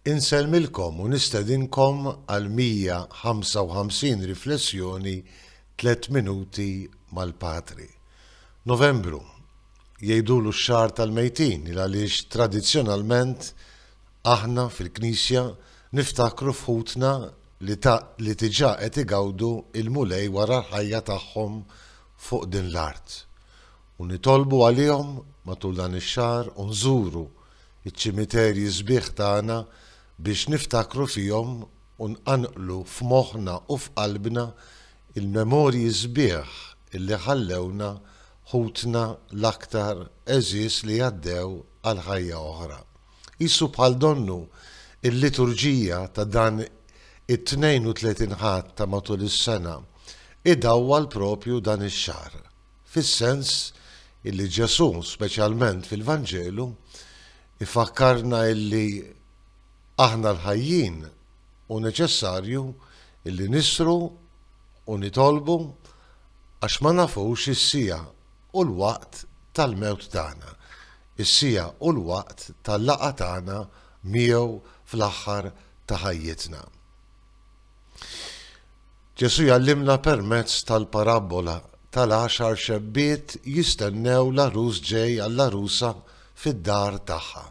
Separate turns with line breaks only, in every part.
Inselmilkom u nistedinkom għal 155 riflessjoni 3 minuti mal-Patri. Novembru, jgħidulu x-xahar tal-mejtin għaliex tradizzjonalment aħna fil-Knisja niftakru fħutna li tiġà qed igawdu il-mulej wara l-ħajja tagħhom fuq din l-art. U nitolbu għalihom matul dan ix-xahar u nżuru iċ-ċimiterji sbieħ tagħna biex niftakru fihom u nqanqlu f'moħħna u f'qalbna il-memorji sbieħ illi ħallewna ħutna l-aktar eżies li għaddew għal ħajja oħra. Qisu bħal donnu il-liturġija ta' dan it-32 ħadd ta' matul is-sena idawwal propju dan ix-xahar, fis-sens illi Ġesu speċjalment fil-Vanġelu ifakkarna illi aħna l-ħajjin u neċessarju illi nisru u nitolbu għax ma nafux is-sija u l-waqt tal-mewt tagħna, is-sija u l-waqt tal-laqgħa tagħna miegħu fl-aħħar ta' ħajjitna. Ġesu jgħallimna permezz tal-parabola tal-10 xebbiet jistennew l-arus ġej għall-arusa fid-dar tagħha.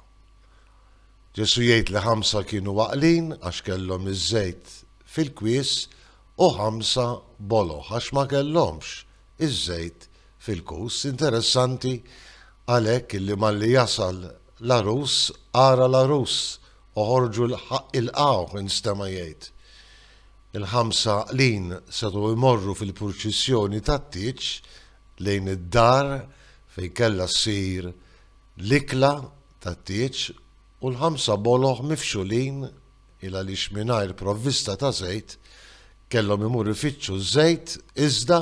Ġesu jgħid li 5 kienu waqlin għax kellhom iż-żejt fil-kwies u 5 boloħ għax ma kellhomx iż-żejt fil-kus. Interessanti għalhekk illi malli jasal l-arus ara l-arus u ħorġu il-qawħ instema' jgħid. Il-5 qlin setgħu jmorru fil-purċissjoni tat-tieġ lejn id-dar fejn kellha ssir l-ikla tat-tieġ u l-5 boloħ mifxulin għaliex mingħajr provvista ta' żejt kellhom imur ifittxu żejt iżda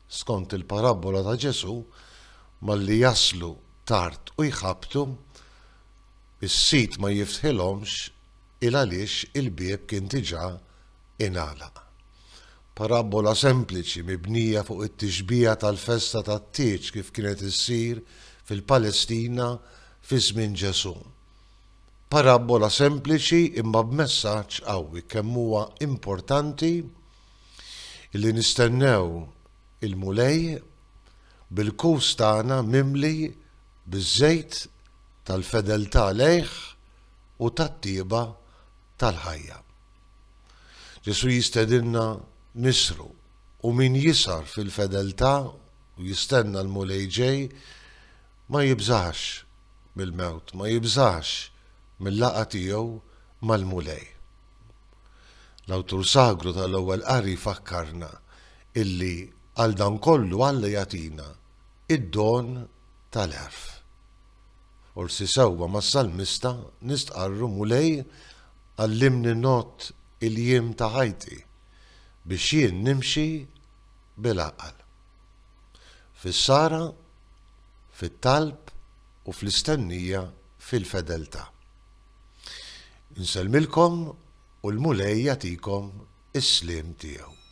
skont il-parabola ta' Ġesu malli jaslu tard u jħabbtu is-sit ma jiftħilhomx għaliex il-bieb kien diġà ingħalaq. Parabola sempliċi mibnija fuq it-tixbija tal-festa tat-tieġ kif kienet issir fil-Palestina fi żmien Ġesu. Parabola sempliċi imma b'messaġġ qawwi kemm huwa importanti li nistennew il-mulej bil-kus tagħna mimli biż-żejt tal-fedeltà lejh u tat-tieba tal-ħajja. Ġesu jistedinna nisru u min jisar fil-fedeltà u jistenna l-mulej ġej ma jibżax mill-mewt, ma jibżax mill-laqgħa tiegħu mal-mulej. L-awtur sagru tal-ewwel qari fakkarna illi għal dan kollu Alla jagħtina id-don tal-għerf. Forsi sewwa mas-salmista nistqarru mulej għallimni not il-jiem ta' ħajti biex jien nimxi bil-aqal. Fis-sara, fit-talb u fl-istennija fil-fedeltà. Inselmilkom u l-mulej jagħtikom is-sliem tiegħu.